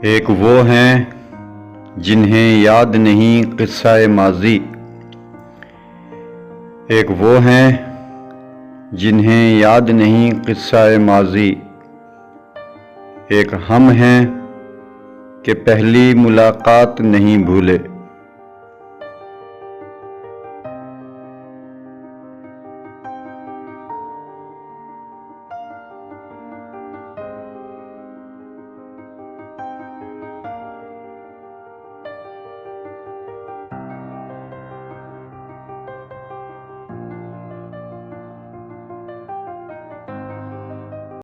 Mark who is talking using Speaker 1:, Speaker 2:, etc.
Speaker 1: एक वो हैं जिन्हें याद नहीं क़िस्सा-ए माज़ी। एक वो हैं जिन्हें याद नहीं क़िस्सा-ए माज़ी। एक हम हैं कि पहली मुलाकात नहीं भूले।